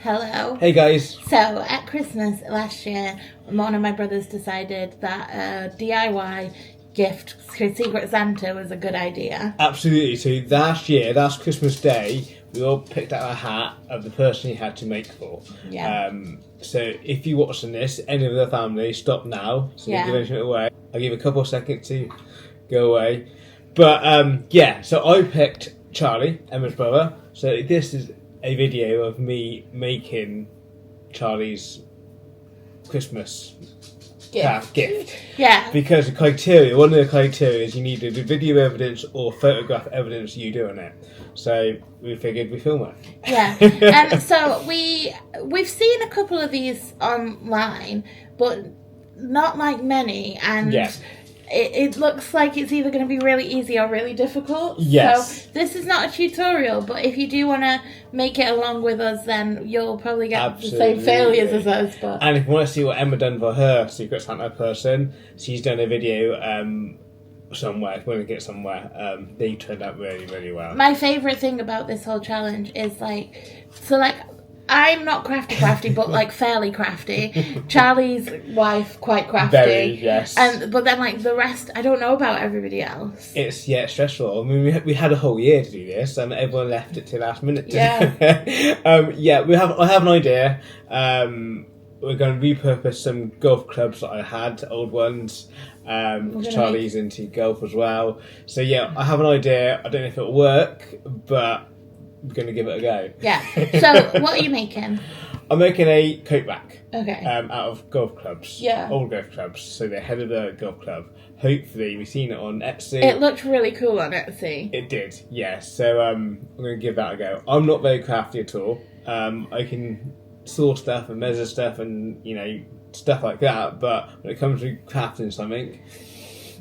Hello. Hey guys. So, at Christmas last year, one of my brothers decided that a DIY gift for Secret Santa was a good idea. Absolutely. So last Christmas Day, we all picked out a hat of the person you had to make for. Yeah. So if you're watching this, any of the family, stop now. So don't give anything away. I'll give a couple of seconds to go away. But so I picked Charlie, Emma's brother. So this is a video of me making Charlie's Christmas gift. Yeah. Because one of the criteria is you need to do video evidence or photograph evidence you doing it. So we figured we film it. Yeah. So we've seen a couple of these online, but not like many, and it looks like it's either going to be really easy or really difficult. Yes. So this is not a tutorial, but if you do want to make it along with us, then you'll probably get the same failures as us. But and if you want to see what Emma done for her Secret Santa person, she's done a video somewhere. We're going to get somewhere. They turned out really, really well. My favourite thing about this whole challenge is I'm not crafty, but fairly crafty. Charlie's wife, quite crafty. Very, yes. But then the rest, I don't know about everybody else. It's stressful. I mean, we had a whole year to do this, and everyone left it till last minute. I have an idea. We're going to repurpose some golf clubs that I had, old ones. Charlie's into golf as well. So I have an idea. I don't know if it'll work, but we're going to give it a go. Yeah. So, what are you making? I'm making a coat rack. Okay. Out of golf clubs. Yeah. Old golf clubs. So the head of the golf club. Hopefully, we've seen it on Etsy. It looked really cool on Etsy. It did, yes. So I'm going to give that a go. I'm not very crafty at all. I can saw stuff and measure stuff and, stuff like that. But when it comes to crafting something,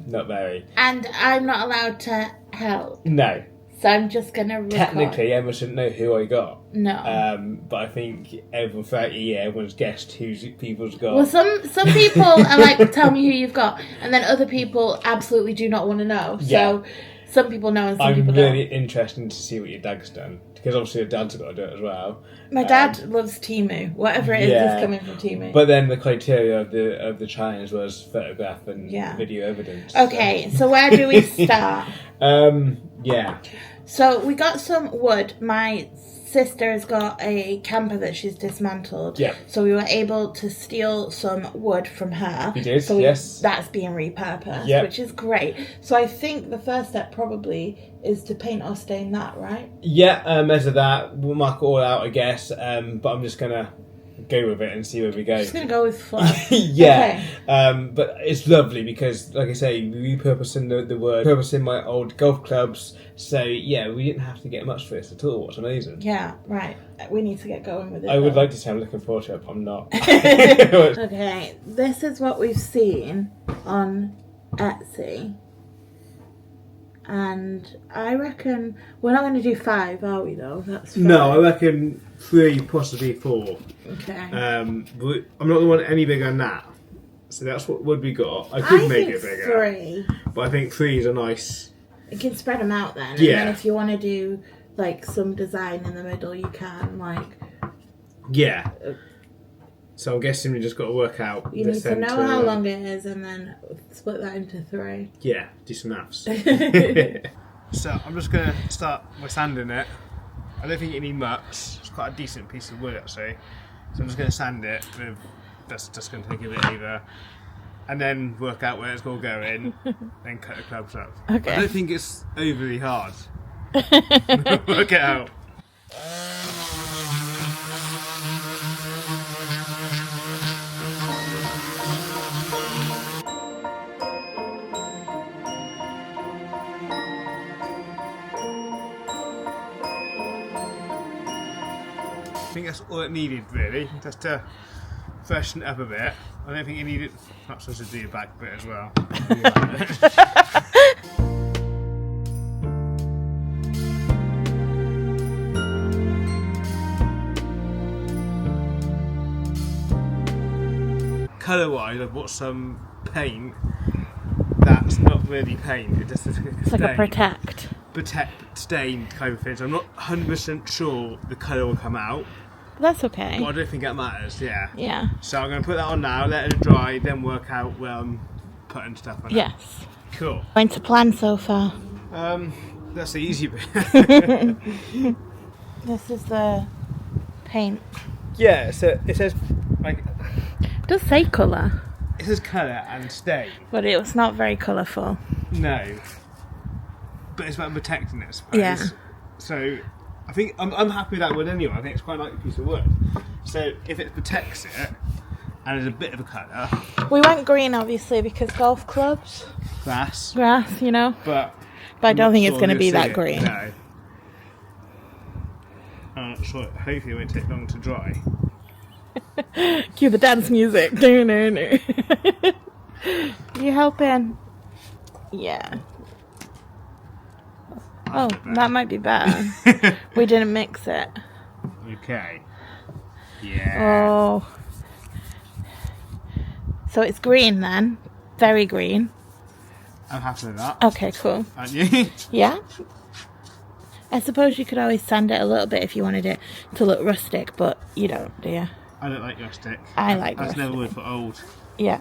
not very. And I'm not allowed to help. No. So I'm just going to record. Technically, Emma shouldn't know who I got. No. But I think throughout the year, everyone's guessed who people's got. Well, some people are like, tell me who you've got. And then other people absolutely do not want to know. So some people know and some people don't. I'm really interested to see what your dad's done. Because obviously your dad's got to do it as well. My dad loves Temu. Whatever it is coming from Temu. But then the criteria of the challenge was photograph and video evidence. Okay, so where do we start? So we got some wood. My sister has got a camper that she's dismantled. Yeah. So we were able to steal some wood from her. We did, so yes. That's being repurposed, which is great. So I think the first step probably is to paint or stain that, right? Yeah, measure that. We'll mark it all out, I guess. But I'm just going to go with it and see where we go. Just going to go with flow. Okay. But it's lovely because, like I say, repurposing the wood, repurposing my old golf clubs. So, we didn't have to get much for this at all. It's amazing. Yeah, right. We need to get going with it. I would like to say I'm looking forward to it, but I'm not. Okay, this is what we've seen on Etsy. And I reckon we're not going to do 5, are we? Though that's 5. No, I reckon 3, possibly 4. Okay. I'm not going to want any bigger than that. So that's what wood we got. I could make it bigger. 3. But I think 3 is a nice. You can spread them out then. Yeah. And then if you want to do some design in the middle, you can Yeah. So I'm guessing we just got to work out. You need to know how long it is and then split that into 3. Yeah, do some maths. So I'm just going to start by sanding it. I don't think you need much. It's quite a decent piece of wood actually. So I'm just going to sand it with. That's just going to take a bit either. And then work out where it's all going. Then cut the clubs up. Okay. I don't think it's overly hard. Work it out. I think that's all it needed really, just to freshen it up a bit. I don't think you need it. Perhaps I should do your back bit as well. Colour wise, I've bought some paint that's not really paint, it's just it's like a protect stain kind of thing. So I'm not 100% sure the colour will come out. That's okay. But I don't think that matters, yeah. Yeah. So I'm going to put that on now, let it dry, then work out where I'm putting stuff on it. Yes. Cool. Going to plan so far? That's the easy bit. This is the paint. Yeah, so it says, like... It does say colour. It says colour and stain. But it was not very colourful. No. But it's about protecting it, I suppose. Yeah. So, I think, I'm happy with that word anyway. I think it's quite a nice piece of work. So, if it protects it, and there's a bit of a colour... We went green, obviously, because golf clubs. Grass, you know. But I don't think it's going to be that green. No. So hopefully it won't take long to dry. Cue the dance music. No. You helping? Yeah. Oh, that might be better. We didn't mix it. Okay. Yeah. Oh. So it's green then. Very green. I'm happy with that. Okay, cool. Aren't you? Yeah. I suppose you could always sand it a little bit if you wanted it to look rustic, but you don't, do you? I don't like rustic. I like That's rustic. never word for old. Yeah.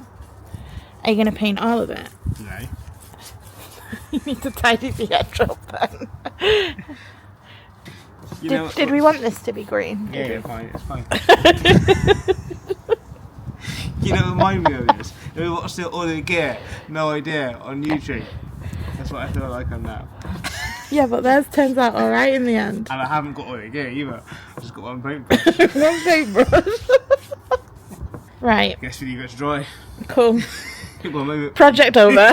Are you going to paint all of it? No. You need to tidy the edge up then. Did we want this to be green? Yeah, fine. It's fine. You know, remind me of this. We watched the All the Gear, No Idea, on YouTube. That's what I feel like I'm now. Yeah, but theirs turns out alright in the end. And I haven't got All the Gear either. I've just got one paintbrush. One paintbrush. Right. Guess what you got to dry. Cool. One moment. Project over.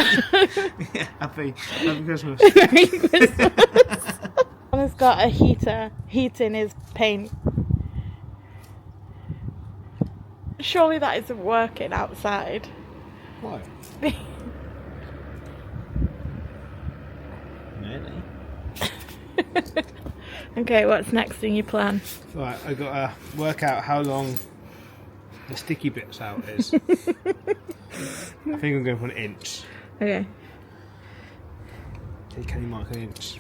Yeah, happy Christmas. Merry Christmas. He's got a heater heating his paint. Surely that isn't working outside. Why? Really? Okay, what's next in your plan? Right, I've got to work out how long the sticky bits out is. I think I'm going for an inch. Okay. Can you mark an inch?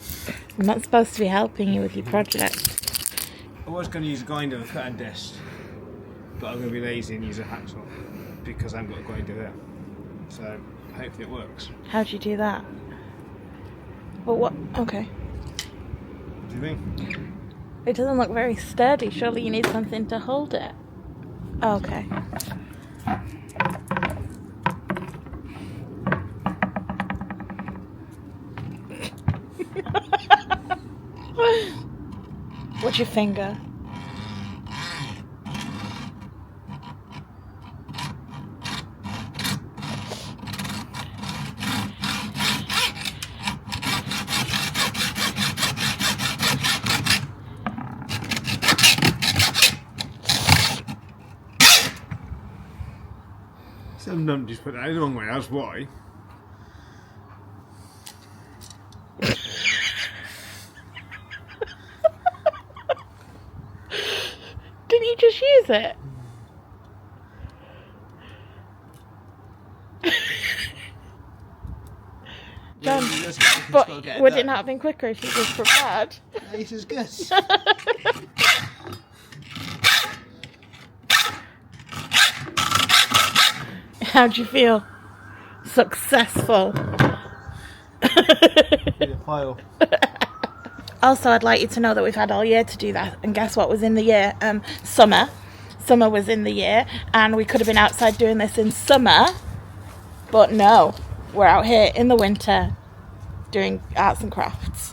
I'm not supposed to be helping you with your project. I was going to use a grinder with a cutting disc, but I'm going to be lazy and use a hacksaw because I haven't got a grinder there. So hopefully it works. How'd you do that? Well, what? Okay. What do you think? It doesn't look very sturdy. Surely you need something to hold it. Oh, okay. What's your finger? Some numpties put that in the wrong way, that's why. Didn't you just use it? Done. But would it not have been quicker if you just prepared? This is good. How'd you feel? Successful. File. Also, I'd like you to know that we've had all year to do that. And guess what was in the year? Summer. Summer was in the year. And we could have been outside doing this in summer. But no. We're out here in the winter doing arts and crafts.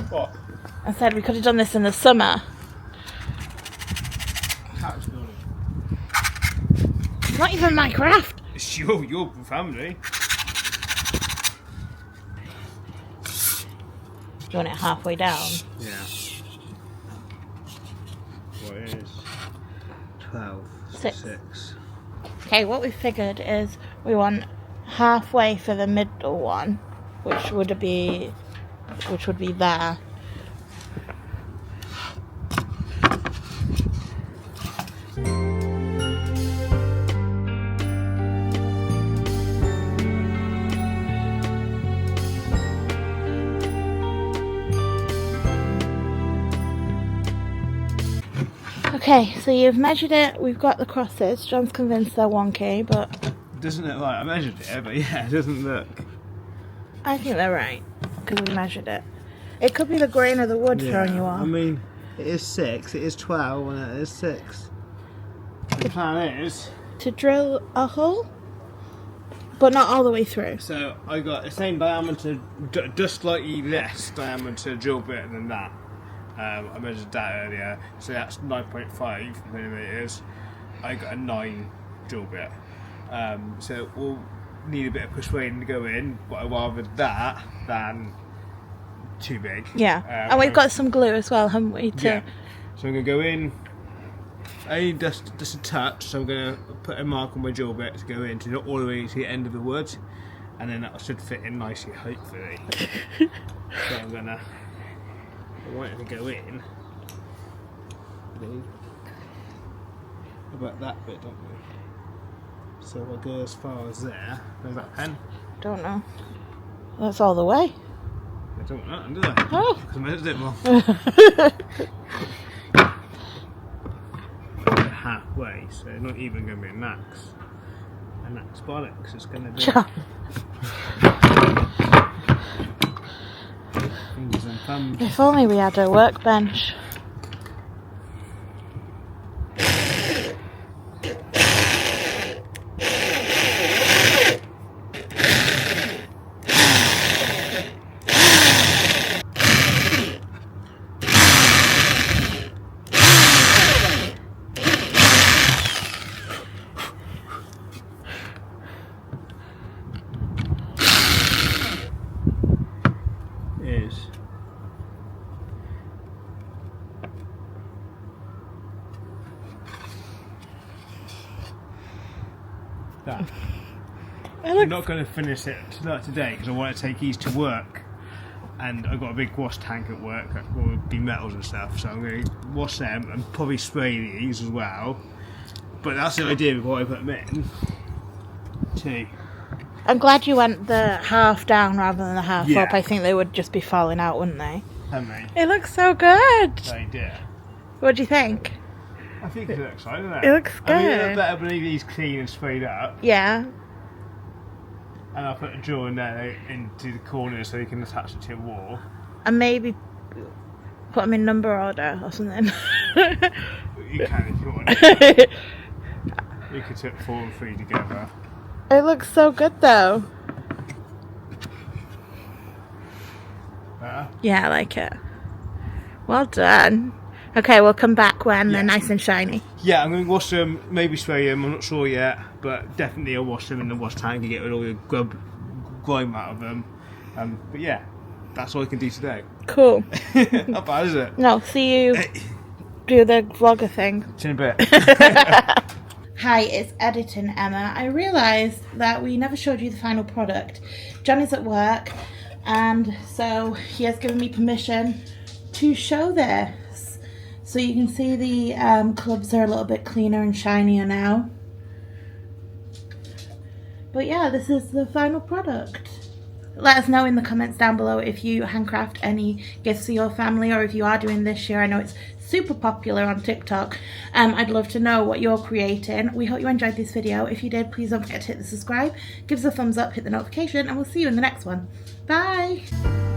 What? I said we could have done this in the summer. Couch building. It's not even my craft. It's your family. You want it halfway down? Yeah. What is 12? Six. 6. Okay, what we figured is we want halfway for the middle one, which would be there. Okay, so you've measured it. We've got the crosses. John's convinced they're wonky, but It doesn't look like I measured it, but yeah, it doesn't look. I think they're right because we measured it. It could be the grain of the wood throwing you off. I mean, it is 6, it is 12, and it is 6. The plan is To drill a hole, but not all the way through. so I got the same diameter, just slightly less diameter drill bit than that. I measured that earlier, so that's 9.5 millimeters. I got a 9 drill bit, so we'll need a bit of persuading to go in, but I'd rather that than too big. Yeah, and we've got some glue as well, haven't we? Yeah. So I'm gonna go in. Just a touch, so I'm going to put a mark on my drill bit to go in to not all the way to the end of the wood, and then that should fit in nicely, hopefully. So I want it to go in about that bit, don't we? So if I go as far as there, there's that pen. Don't know. That's all the way. I don't want that, do I? Oh. Because I measured it more. Halfway, so not even going to be a nax. A nax bollocks, it's going to be fingers and thumbs. If only we had a workbench. I'm not going to finish it today because I want to take these to work, and I've got a big wash tank at work that will be metals and stuff, so I'm going to wash them and probably spray these as well, but that's the idea before I put them in too. I'm glad you went the half down rather than the half Yeah. up. I think they would just be falling out, wouldn't they? Handmade. It looks so good. Idea. What do you think? I think it looks right, doesn't it? It looks I mean, good. it's better when these clean and sprayed up. Yeah. And I'll put a drill in there into the corner so you can attach it to a wall. And maybe put them in number order or something. You can if you want. You could put 4 and 3 together. It looks so good though. Better? Yeah, I like it. Well done. Okay, we'll come back when they're nice and shiny. Yeah, I'm going to wash them, maybe spray them, I'm not sure yet, but definitely I'll wash them in the wash tank and get rid of all the grime out of them. But yeah, that's all I can do today. Cool. Not bad, is it? No, see you do the vlogger thing. See you in a bit. Hi, it's Editing Emma. I realised that we never showed you the final product. John is at work, and so he has given me permission to show this. So you can see the clubs are a little bit cleaner and shinier now. But yeah, this is the final product. Let us know in the comments down below if you handcraft any gifts for your family, or if you are doing this year. I know it's super popular on TikTok. I'd love to know what you're creating. We hope you enjoyed this video. If you did, please don't forget to hit the subscribe, give us a thumbs up, hit the notification, and we'll see you in the next one. Bye!